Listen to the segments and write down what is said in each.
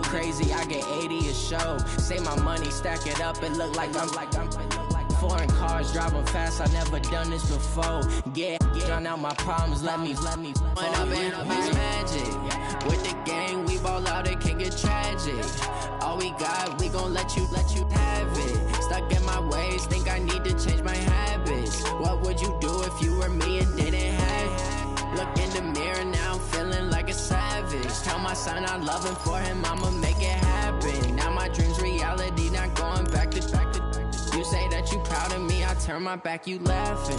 crazy, I get 80 a show. Say my money, stack it up, it look like I'm foreign cars, driving fast, I never done this before. Drown out my problems, let me When I've been magic. With the gang, we ball out, it can get tragic. All we got, we gon' let you have it. Stuck in my ways, think I need to change my habits. What would you do if you were me and didn't have it? Look in the mirror now, I'm feeling like a savage. Tell my son I love him, for him I'ma make it happen. Now my dream's reality, not going back to. You say that you proud of me, I turn my back, you laughing.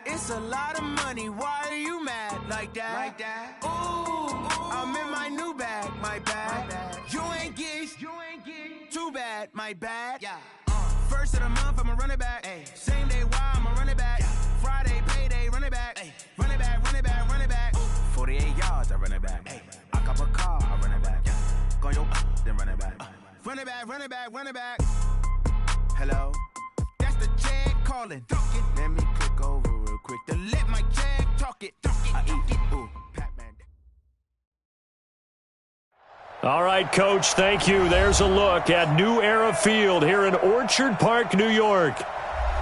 It's a lot of money, why are you mad like that? Ooh, I'm in my new bag, my bad. You ain't get too bad, my bad. Yeah. First of the month, I'ma run it back. Ay. Same day, why I'ma run it back. Yeah. Friday, payday, run it back. Ay. Run it back, run it back, run it back. 48 yards, I run it back. Ay. I cop a car, I run it back. Yeah. Go your then run it back. Run it back, run it back, run it back. Hello? That's the check calling. Let me click over real quick to let my check talk it. I eat it. Ooh, Pac-Man. All right, Coach, thank you. There's a look at New Era Field here in Orchard Park, New York.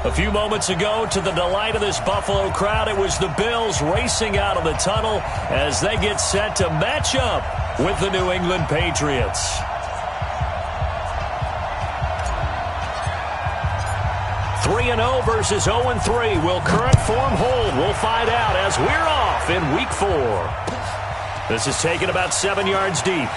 A few moments ago, to the delight of this Buffalo crowd, it was the Bills racing out of the tunnel as they get set to match up with the New England Patriots. 3-0 versus 0-3. Will current form hold? We'll find out as we're off in Week 4. This is taken about 7 yards deep.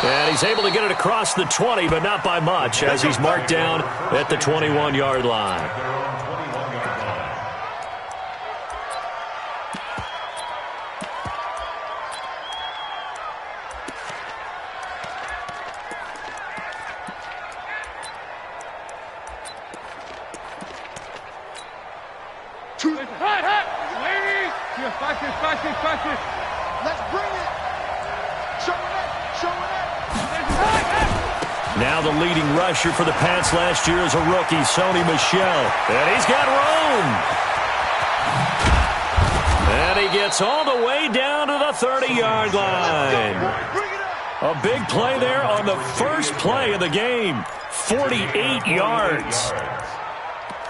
And he's able to get it across the 20, but not by much, as he's marked down at the 21-yard line. Let's bring it. Show it. Now the leading rusher for the Pats last year is a rookie, Sony Michel. And he's got room. And he gets all the way down to the 30-yard line. A big play there on the first play of the game. 48 yards.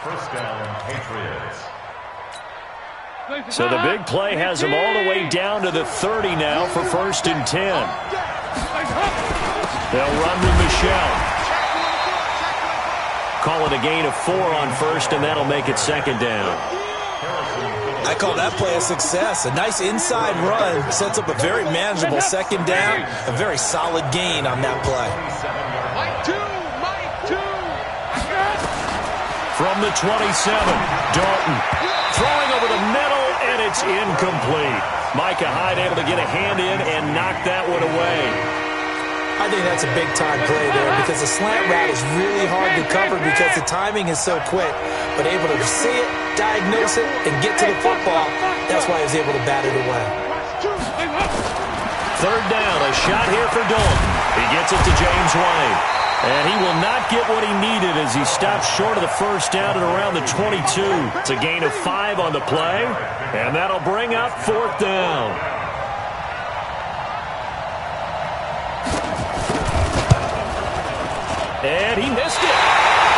First down, Patriots. So the big play has him all the way down to the 30 now for 1st and 10. They'll run with Michel. Call it a gain of 4 on 1st, and that'll make it 2nd down. I call that play a success. A nice inside run sets up a very manageable 2nd down. A very solid gain on that play. From the 27, Dalton throwing over the middle, and it's incomplete. Micah Hyde able to get a hand in and knock that one away. I think that's a big-time play there because the slant route is really hard to cover because the timing is so quick. But able to see it, diagnose it, and get to the football, that's why he was able to bat it away. 3rd down, a shot here for Dalton. He gets it to James White. And he will not get what he needed as he stops short of the 1st down at around the 22. It's a gain of 5 on the play, and that'll bring up 4th down. And he missed it.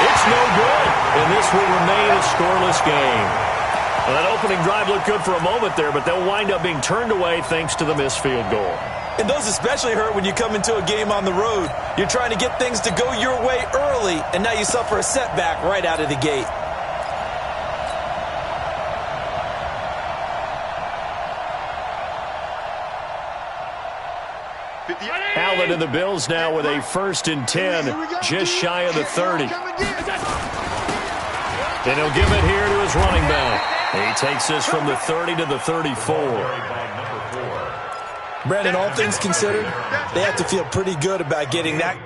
It's no good, and this will remain a scoreless game. Well, that opening drive looked good for a moment there, but they'll wind up being turned away thanks to the missed field goal. And those especially hurt when you come into a game on the road. You're trying to get things to go your way early, and now you suffer a setback right out of the gate. Allen and the Bills now with a 1st and 10, just shy of the 30. And he'll give it here to his running back. He takes this from the 30 to the 34. Brandon, all things considered, they have to feel pretty good about getting that.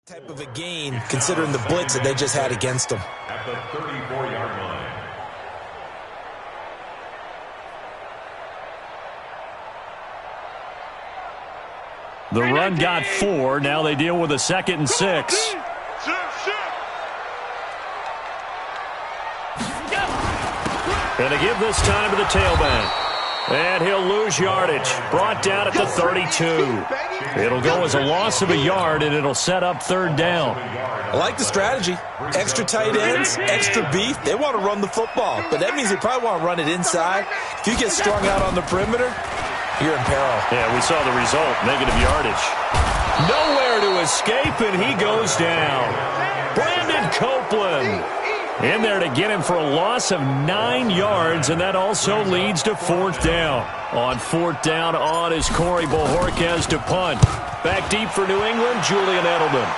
Type of a gain, considering the blitz that they just had against them. At the 34-yard line. The run got 4. Now they deal with a 2nd and 6. And they give this time to the tailback. And he'll lose yardage. Brought down at the 32. It'll go as a loss of a yard, and it'll set up 3rd down. I like the strategy. Extra tight ends, extra beef. They want to run the football, but that means they probably want to run it inside. If you get strung out on the perimeter, you're in peril. Yeah, we saw the result, negative yardage. Nowhere to escape, and he goes down. Brandon Copeland in there to get him for a loss of 9 yards, and that also leads to 4th down. On 4th down, on is Corey Bojorquez to punt. Back deep for New England, Julian Edelman.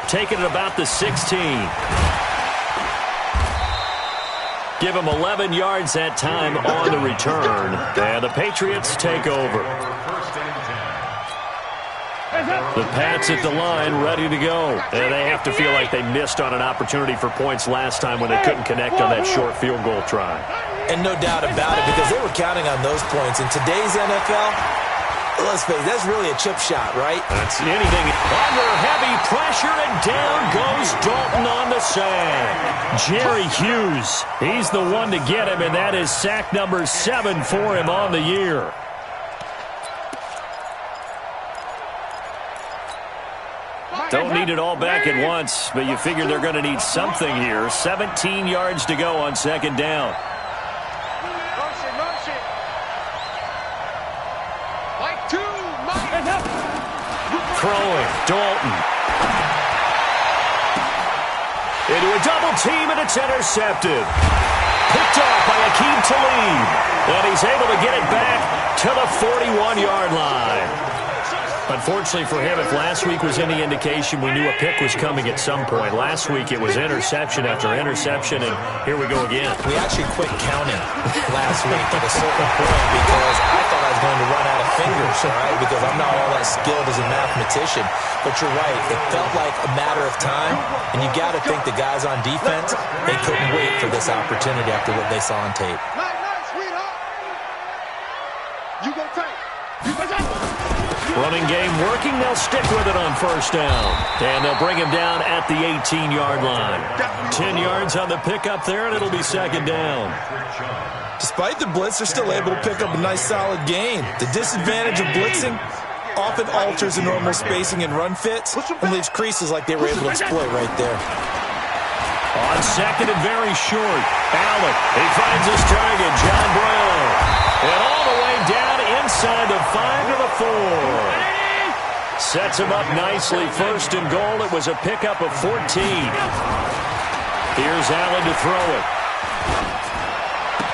Taking it about the 16. Give him 11 yards that time on the return. And the Patriots take over. The Pats at the line, ready to go. And they have to feel like they missed on an opportunity for points last time when they couldn't connect on that short field goal try. And no doubt about it, because they were counting on those points. In today's NFL, let's face it, that's really a chip shot, right? That's anything. Under heavy pressure, and down goes Dalton on the sack. Jerry Hughes, he's the one to get him, and that is sack number 7 for him on the year. Don't need it all back at once, but you figure they're going to need something here. 17 yards to go on 2nd down. Throwing, Dalton. Into a double team, and it's intercepted. Picked off by Akeem Talib. And he's able to get it back to the 41-yard line. Unfortunately for him, if last week was any indication, we knew a pick was coming at some point. Last week it was interception after interception, and here we go again. We actually quit counting last week at a certain point because I thought I was going to run out of fingers, all right, because I'm not all that skilled as a mathematician. But you're right, it felt like a matter of time, and you got to think the guys on defense, they couldn't wait for this opportunity after what they saw on tape. You go take. Running game working. They'll stick with it on 1st down. And they'll bring him down at the 18-yard line. 10 yards on the pickup there, and it'll be 2nd down. Despite the blitz, they're still able to pick up a nice solid gain. The disadvantage of blitzing often alters the normal spacing and run fits and leaves creases like they were able to exploit right there. On 2nd and very short, Allen, he finds his target, John Brown. And all the way down inside the 5 to the 4. Sets him up nicely. 1st and goal. It was a pickup of 14. Here's Allen to throw it.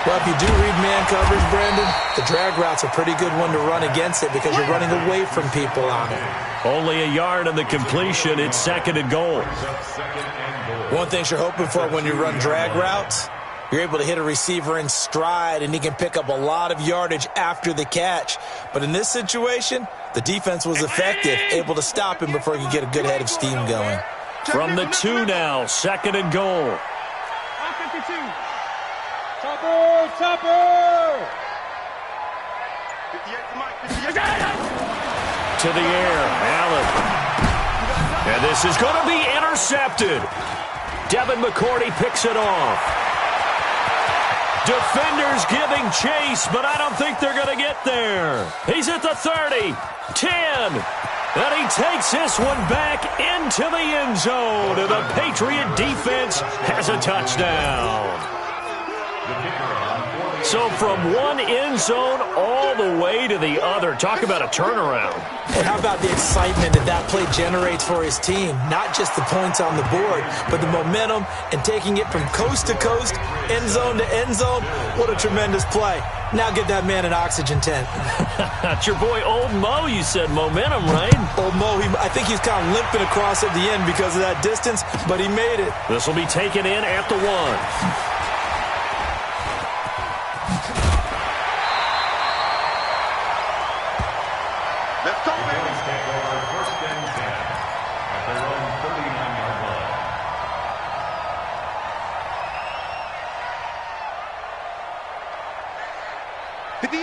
Well, if you do read man coverage, Brandon, the drag route's a pretty good one to run against it because you're running away from people on it. Only a yard on the completion. It's 2nd and goal. One thing you're hoping for when you run drag routes, you're able to hit a receiver in stride, and he can pick up a lot of yardage after the catch. But in this situation, the defense was effective, able to stop him before he could get a good head of steam going. From the 2 now, 2nd and goal. Chopper! To the air, Allen. And this is going to be intercepted. Devin McCourty picks it off. Defenders giving chase, but I don't think they're going to get there. He's at the 30, 10, and he takes this one back into the end zone, and the Patriot defense has a touchdown. So from one end zone all the way to the other. Talk about a turnaround. And how about the excitement that play generates for his team? Not just the points on the board, but the momentum and taking it from coast to coast, end zone to end zone. What a tremendous play. Now get that man an oxygen tent. That's your boy Old Mo, you said. Momentum, right? Old Mo, I think he's kind of limping across at the end because of that distance, but he made it. This will be taken in at the 1.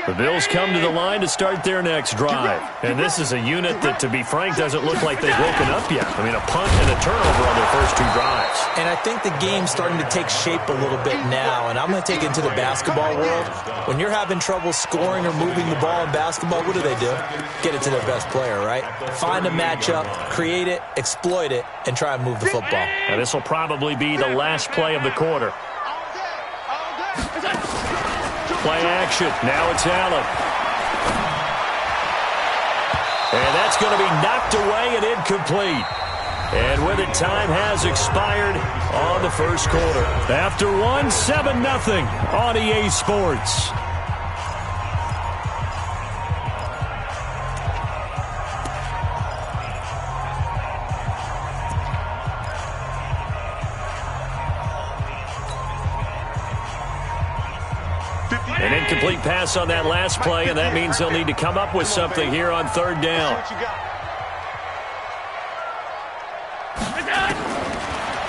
The Bills come to the line to start their next drive. And this is a unit that, to be frank, doesn't look like they've woken up yet. I mean, a punt and a turnover on their first 2 drives. And I think the game's starting to take shape a little bit now. And I'm going to take it into the basketball world. When you're having trouble scoring or moving the ball in basketball, what do? Get it to their best player, right? Find a matchup, create it, exploit it, and try and move the football. And this will probably be the last play of the quarter. Play action. Now it's Allen. And that's going to be knocked away and incomplete. And with it, time has expired on the first quarter. After 1, 7-0 on EA Sports. An incomplete pass on that last play, and that means they'll need to come up with something here on 3rd down.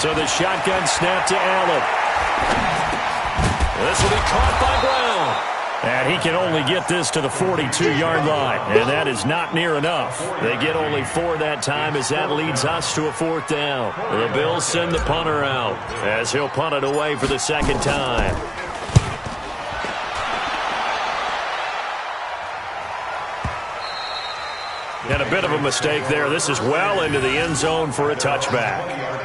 So the shotgun snap to Allen. This will be caught by Brown. And he can only get this to the 42-yard line, and that is not near enough. They get only 4 that time as that leads us to a 4th down. The Bills send the punter out as he'll punt it away for the 2nd time. And a bit of a mistake there. This is well into the end zone for a touchback.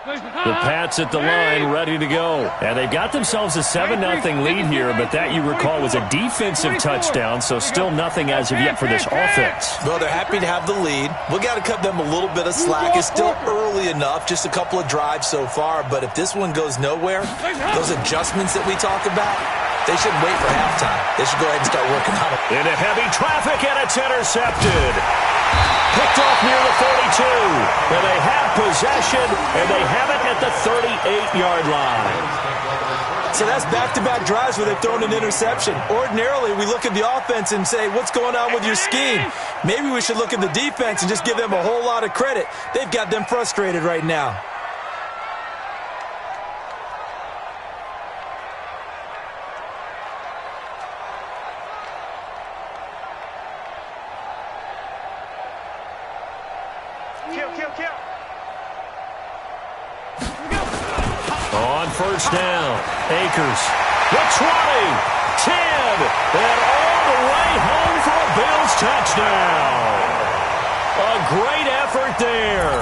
The Pats at the line, ready to go. And they've got themselves a 7-0 lead here, but that, you recall, was a defensive touchdown, so still nothing as of yet for this offense. Well, they're happy to have the lead. We've got to cut them a little bit of slack. It's still early enough, just a couple of drives so far, but if this one goes nowhere, those adjustments that we talk about, they shouldn't wait for halftime. They should go ahead and start working on it. Into heavy traffic, and it's intercepted. Picked off near the 42. And they have possession, and they have it at the 38-yard line. So that's back-to-back drives where they've thrown an interception. Ordinarily, we look at the offense and say, what's going on with your scheme? Maybe we should look at the defense and just give them a whole lot of credit. They've got them frustrated right now. On 1st down, Akers, the 20, 10, and all the way home for a Bills touchdown. A great effort there.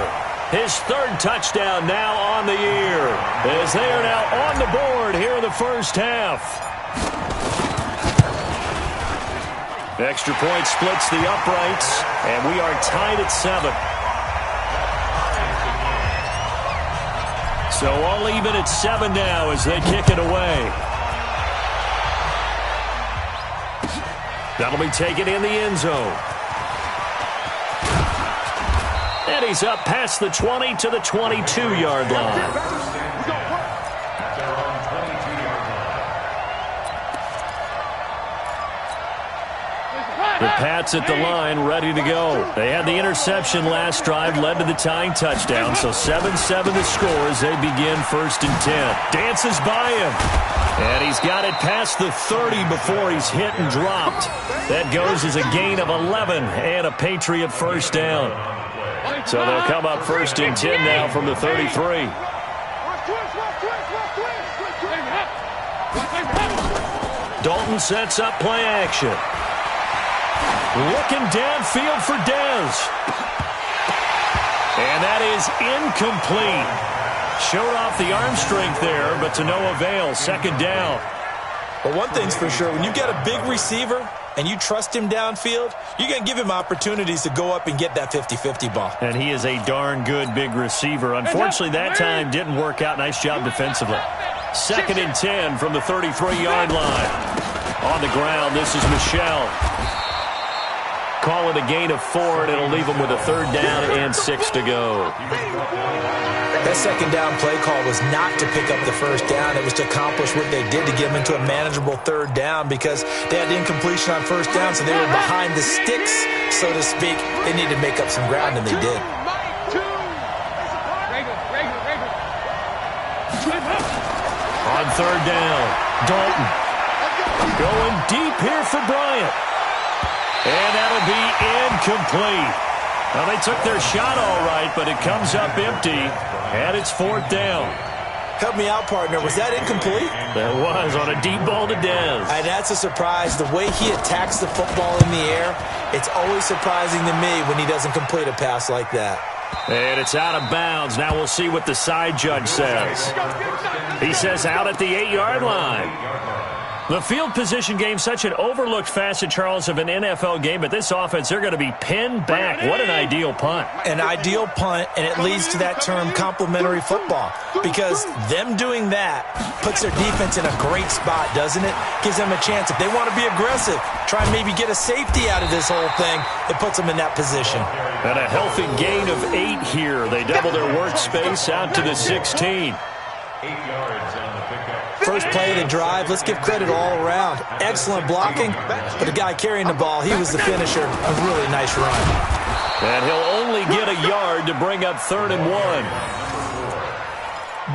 His 3rd touchdown now on the year, as they are now on the board here in the first half. Extra point splits the uprights, and we are tied at 7. So all even at 7 now as they kick it away. That'll be taken in the end zone. And he's up past the 20 to the 22-yard line. The Pats at the line, ready to go. They had the interception last drive, led to the tying touchdown, so 7-7 the score as they begin 1st and 10. Dances by him, and he's got it past the 30 before he's hit and dropped. That goes as a gain of 11 and a Patriot first down. So they'll come up 1st and 10 now from the 33. Dalton sets up play action. Looking downfield for Dez. And that is incomplete. Showed off the arm strength there, but to no avail. 2nd down. Well, one thing's for sure. When you get a big receiver and you trust him downfield, you're going to give him opportunities to go up and get that 50-50 ball. And he is a darn good big receiver. Unfortunately, that time didn't work out. Nice job defensively. 2nd and 10 from the 33-yard line. On the ground, this is Michel. Call it a gain of 4, and it'll leave him with a 3rd down and 6 to go. That 2nd down play call was not to pick up the 1st down. It was to accomplish what they did, to get them into a manageable 3rd down, because they had incompletion on 1st down, so they were behind the sticks, so to speak. They needed to make up some ground, and they did. On 3rd down, Dalton going deep here for Bryant. And that'll be incomplete. Well, they took their shot all right, but it comes up empty, and it's 4th down. Help me out, partner. Was that incomplete? That was on a deep ball to Dez. And that's a surprise. The way he attacks the football in the air, it's always surprising to me when he doesn't complete a pass like that. And it's out of bounds. Now we'll see what the side judge says. He says out at the 8-yard line. The field position game, such an overlooked facet, Charles, of an NFL game, but this offense, they're going to be pinned back. What an ideal punt. An ideal punt, and it leads to that term complementary football, because them doing that puts their defense in a great spot, doesn't it? Gives them a chance. If they want to be aggressive, try and maybe get a safety out of this whole thing, it puts them in that position. And a healthy gain of 8 here. They double their workspace out to the 16. 8 yards on the pickup. First play of the drive, let's give credit all around. Excellent blocking, but the guy carrying the ball, he was the finisher. A really nice run. And he'll only get a yard to bring up 3rd and 1.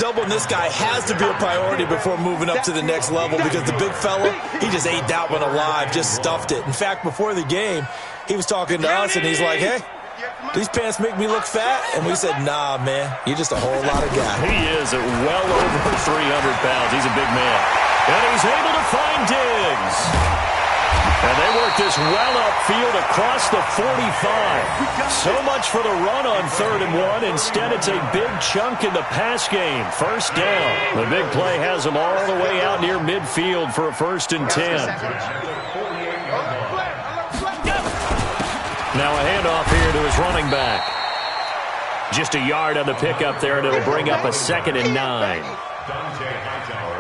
Doubling this guy has to be a priority before moving up to the next level, because the big fella, he just ate that one alive, just stuffed it. In fact, before the game, he was talking to us, and he's like, hey, these pants make me look fat? And we said, nah, man, you're just a whole lot of guy. He is at well over 300 pounds. He's a big man. And he's able to find Diggs. And they work this well upfield across the 45. So much for the run on 3rd and 1. Instead, it's a big chunk in the pass game. 1st down. The big play has them all the way out near midfield for a 1st and 10. Now a handoff here to his running back. Just a yard on the pickup there, and it'll bring up a 2nd and 9.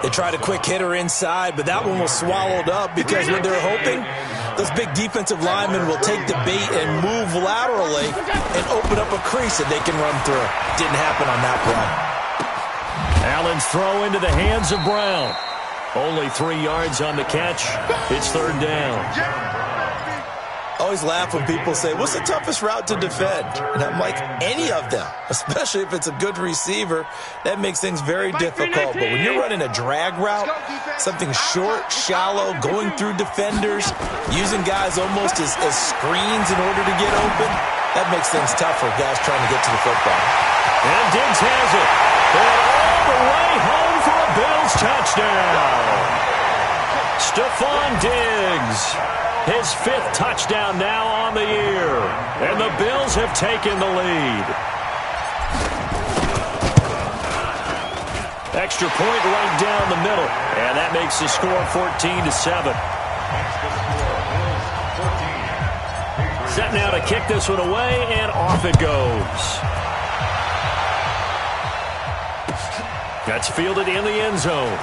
They tried a quick hitter inside, but that one was swallowed up, because what they're hoping, those big defensive linemen will take the bait and move laterally and open up a crease that they can run through. Didn't happen on that play. Allen's throw into the hands of Brown. Only 3 yards on the catch. It's 3rd down. I always laugh when people say, what's the toughest route to defend? And I'm like, any of them, especially if it's a good receiver. That makes things very difficult. But when you're running a drag route, something short, shallow, going through defenders, using guys almost as screens in order to get open, that makes things tough for guys trying to get to the football. And Diggs has it. And all the way home for a Bills touchdown. Stephon Diggs. His 5th touchdown now on the year. And the Bills have taken the lead. Extra point right down the middle. And that makes the score 14-7. Set now to kick this one away, and off it goes. That's fielded in the end zone.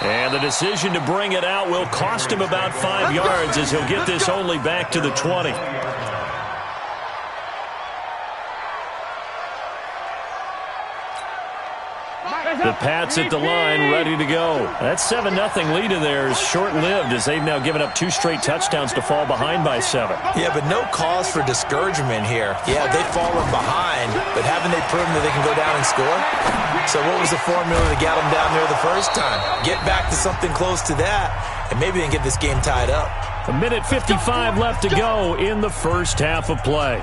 And the decision to bring it out will cost him about 5 yards, as he'll get this only back to the 20. The Pats at the line, ready to go. That 7-0 lead of theirs short-lived as they've now given up 2 straight touchdowns to fall behind by 7. Yeah, but no cause for discouragement here. Yeah, they've fallen behind, but haven't they proven that they can go down and score? So what was the formula that got them down there the first time? Get back to something close to that, and maybe they can get this game tied up. 1:55 left to go in the first half of play.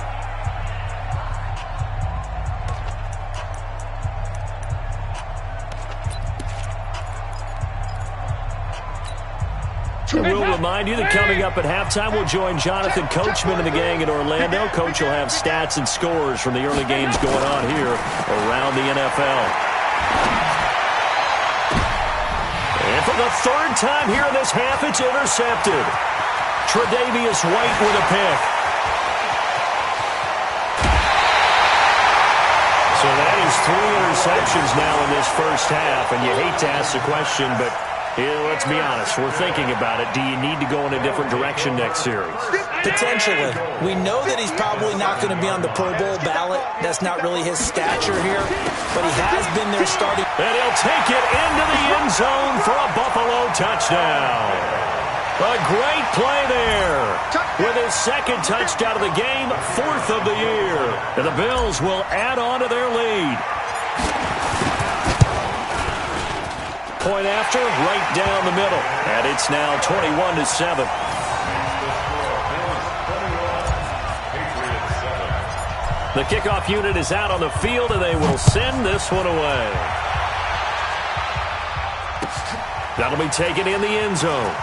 We'll remind you that coming up at halftime, we'll join Jonathan Coachman and the gang in Orlando. Coach will have stats and scores from the early games going on here around the NFL. And for the 3rd time here in this half, it's intercepted. Tre'Davious White with a pick. So that is 3 interceptions now in this first half, and you hate to ask the question, but let's be honest, we're thinking about it. Do you need to go in a different direction next series? Potentially. We know that he's probably not going to be on the Pro Bowl ballot. That's not really his stature here, but he has been there starting. And he'll take it into the end zone for a Buffalo touchdown. A great play there. With his 2nd touchdown of the game, 4th of the year. And the Bills will add on to their lead. Point after, right down the middle. And it's now 21-7. The kickoff unit is out on the field, and they will send this one away. That'll be taken in the end zone.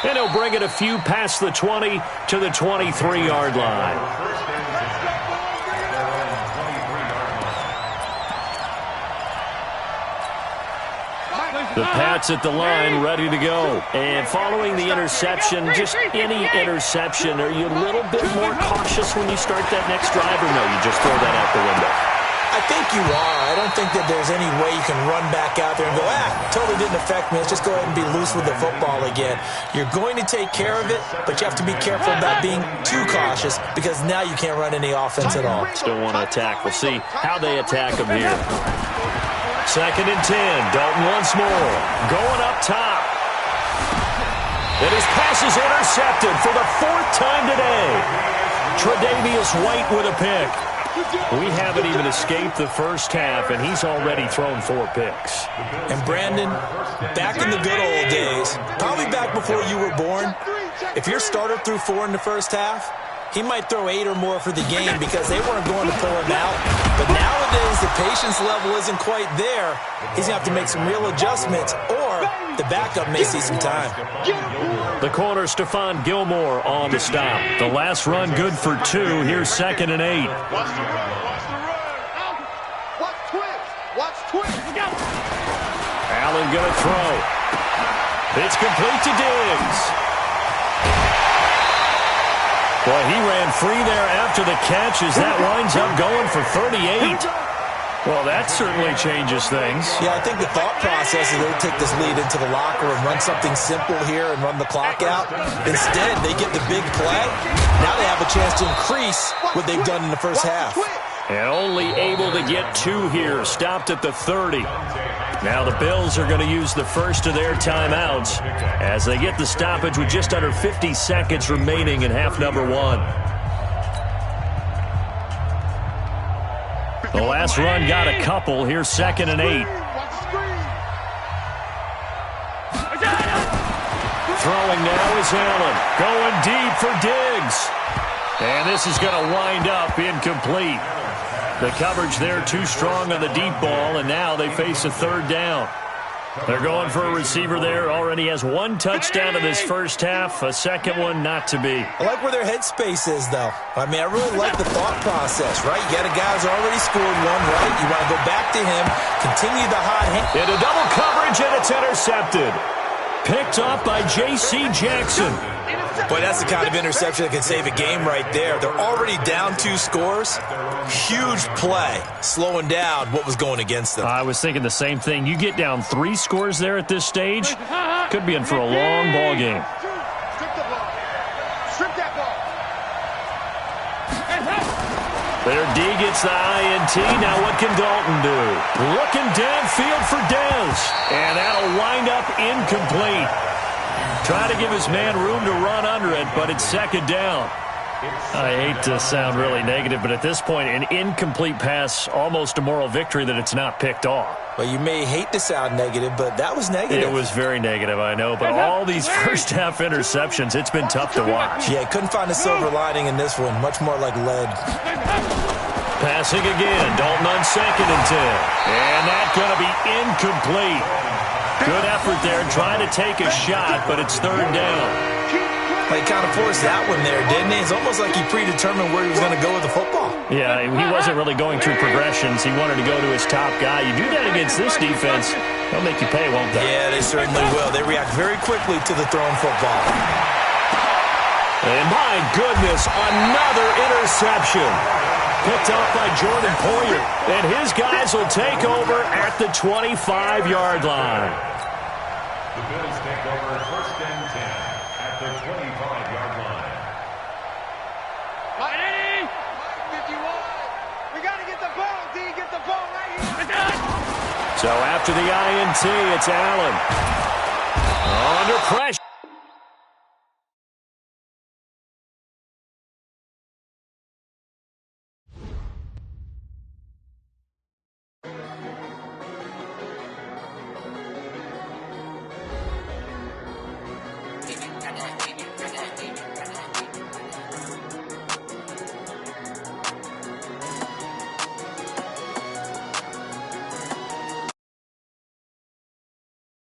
And he'll bring it a few past the 20 to the 23-yard line. The Pats at the line, ready to go. And following the interception, just any interception, are you a little bit more cautious when you start that next drive, or no, you just throw that out the window? I think you are. I don't think that there's any way you can run back out there and go, totally didn't affect me. Let's just go ahead and be loose with the football again. You're going to take care of it, but you have to be careful about being too cautious because now you can't run any offense at all. Still want to attack. We'll see how they attack them here. 2nd and 10. Dalton once more. Going up top. And his pass is intercepted for the 4th time today. Tre'Davious White with a pick. We haven't even escaped the first half, and he's already thrown 4 picks. And Brandon, back in the good old days, probably back before you were born, if your starter threw 4 in the first half, he might throw 8 or more for the game because they weren't going to pull him out. But nowadays, the patience level isn't quite there. He's going to have to make some real adjustments, or the backup may see some time. The corner, Stephon Gilmore on the stop. The last run good for 2. Here's 2nd and 8. Watch the run. Watch the run. Watch twitch. Watch twitch. Allen going to throw. It's complete to Diggs. Boy, he ran free there after the catch as that winds up going for 38. Well, that certainly changes things. Yeah, I think the thought process is they'll take this lead into the locker room, run something simple here and run the clock out. Instead, they get the big play. Now they have a chance to increase what they've done in the first half. And only able to get 2 here, stopped at the 30. Now the Bills are going to use the first of their timeouts as they get the stoppage with just under 50 seconds remaining in half number 1. The last run got a couple. Here's 2nd and 8. Throwing now is Allen. Going deep for Diggs. And this is going to wind up incomplete. The coverage there too strong on the deep ball, and now they face a 3rd down. They're going for a receiver there. Already has 1 touchdown in this first half, a 2nd one not to be. I like where their headspace is, though. I mean, I really like the thought process, right? You got a guy who's already scored 1, right? You want to go back to him, continue the hot hand. Into double coverage, and it's intercepted. Picked off by J.C. Jackson. Boy, that's the kind of interception that can save a game right there. They're already down 2 scores. Huge play, slowing down what was going against them. I was thinking the same thing. You get down 3 scores there at this stage, could be in for a long ball game. Strip the ball. Strip that ball. Their D gets the INT. Now what can Dalton do? Looking downfield for Dez. And that'll wind up incomplete. Trying to give his man room to run under it, but it's second down. I hate to sound really negative, but at this point, an incomplete pass, almost a moral victory that it's not picked off. Well, you may hate to sound negative, but that was negative. It was very negative, I know, but all these first-half interceptions, it's been tough to watch. Yeah, couldn't find a silver lining in this one. Much more like lead. Passing again, Dalton on 2nd and 10. And that's going to be incomplete. Good effort there, trying to take a shot, but it's third down. He kind of forced that one there, didn't he? It's almost like he predetermined where he was going to go with the football. Yeah, he wasn't really going through progressions. He wanted to go to his top guy. You do that against this defense, they'll make you pay, won't they? Yeah, they certainly will. They react very quickly to the thrown football. And my goodness, another interception. Picked off by Jordan Poyer. And his guys will take over at the 25-yard line. The Bills take over 1st and 10 at the 25-yard line. Ready? 51. We got to get the ball, D. Get the ball right here. So after the INT, it's Allen. Under pressure.